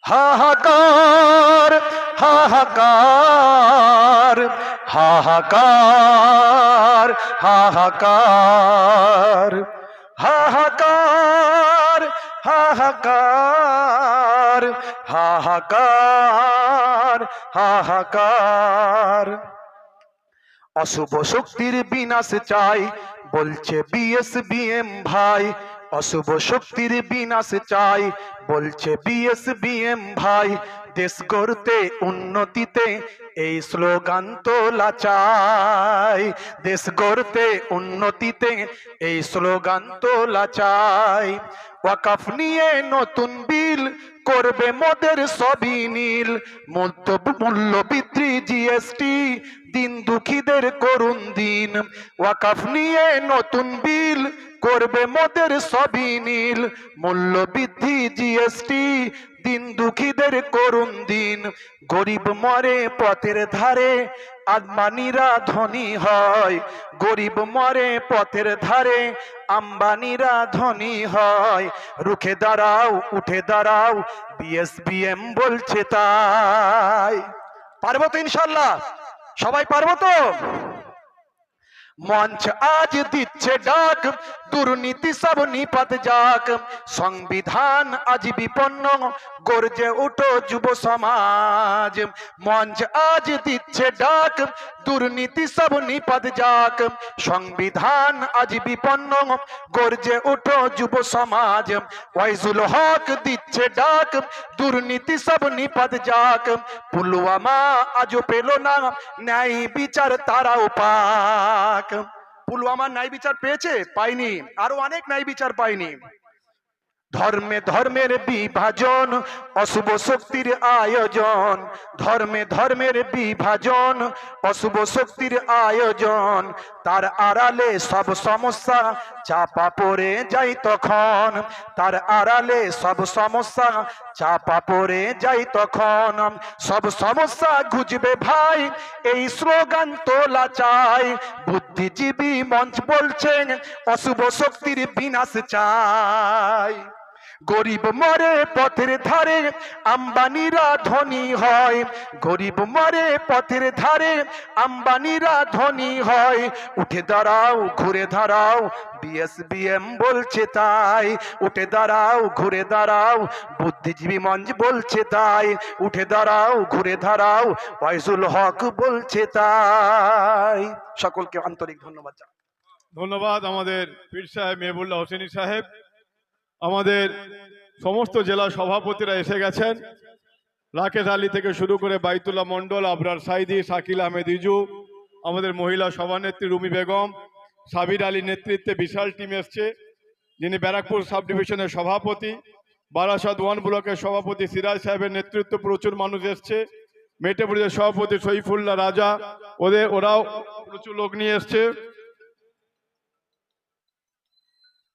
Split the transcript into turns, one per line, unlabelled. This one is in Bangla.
হাহাকার হাহাকার হাহাকার হাহাকার হাহাকার হাহাকার হাহাকার হাহাকার অশুভ শক্তির বিনাশ চাই বলছে বিএসবিএম ভাই। অশুভ শক্তির বিনাশ চাই বলছে বিএসবিএম ভাই। দেশ গড়তে উন্নতিতে এই স্লোগান তোলা চাই। দেশ গড়তে উন্নতিতে এই স্লোগান তোলা চাই। ওয়াকফ নিয়ে নতুন বিল করবে মোদের সবই নীল। মূল্য বৃদ্ধি জিএসটি দিন দুঃখীদের করুণ দিন। ওয়াকফ নিয়ে নতুন বিল করবে মোদের সবই নীল। মূল্য বৃদ্ধি জিএসটি দিন দুঃখীদের করুণ দিন। গরিব মরে পথের ধারে আম্বানিরা ধনী হয়। গরিব মরে পথের ধারে আম্বানিরা ধনী হয়। রুখে দাঁড়াও উঠে দাঁড়াও বিএসবিএম বলছে তাই। পারবো তো ইনশাল্লাহ? সবাই পারবো তো? মঞ্চ আজ দিচ্ছে ডাক দুর্নীতি সব নিপাত যাক। সংবিধান আজ বিপন্ন গর্জে উঠো যুব সমাজ। মঞ্চ আজ দিচ্ছে ডাক দুর্নীতি সব নিপাত যাক। সংবিধান আজ বিপন্ন গর্জে উঠো যুব সমাজ। ওয়াইজুল হক দিচ্ছে ডাক দুর্নীতি সব নিপাত যাক। পুলওয়ামা আজও পেল না ন্যায় বিচার তারাও পাক। পুলওয়ামার ন্যায় বিচার পেয়েছে? পায়নি। আরো অনেক ন্যায় বিচার পায়নি। ধর্মে ধর্মের বিভাজন অশুভ শক্তির আয়োজন। ধর্মে ধর্মের বিভাজন অশুভ শক্তির আয়োজন। তার আড়ালে সব সমস্যা চাপা পড়ে যায় তখন। তার আড়ালে সব সমস্যা চাপা পড়ে যায় তখন। সব সমস্যা ঘুচবে ভাই এই স্লোগান তোলা চাই। বুদ্ধিজীবী মঞ্চ বলছেন অশুভ শক্তির বিনাশ চাই। গরিব মরে পথের ধারে আম্বানিরা ধনী হয়। গরিব মরে পথের ধারে আম্বানিরা ধনী হয়। উঠে দাঁড়াও ঘুরে দাঁড়াও বিএসবিএম বলছে তাই। উঠে দাঁড়াও ঘুরে দাঁড়াও বুদ্ধিজীবী মঞ্চ বলছে তাই। উঠে দাঁড়াও ঘুরে দাঁড়াও ওয়াইজুল হক বলছে তাই। সকলকে আন্তরিক ধন্যবাদ।
ধন্যবাদ আমাদের পীর সাহেব মেহবুল্লাহ হোসেনী সাহেব। আমাদের সমস্ত জেলা সভাপতিরা এসে গেছেন। রাকেশ আলী থেকে শুরু করে বাইতুল্লাহ মন্ডল, আবরার সাইদি, শাকিল আহমেদ ইজু, আমাদের মহিলা সভানেত্রী রুমি বেগম, সাবির আলীর নেতৃত্বে বিশাল টিম এসছে, যিনি ব্যারাকপুর সাব ডিভিশনের সভাপতি। বারাসাত ওয়ান ব্লকের সভাপতি সিরাজ সাহেবের নেতৃত্বে প্রচুর মানুষ এসছে। মেটেপুরের সভাপতি সইফুল্লাহ রাজা, ওরাও প্রচুর লোক নিয়ে এসছে।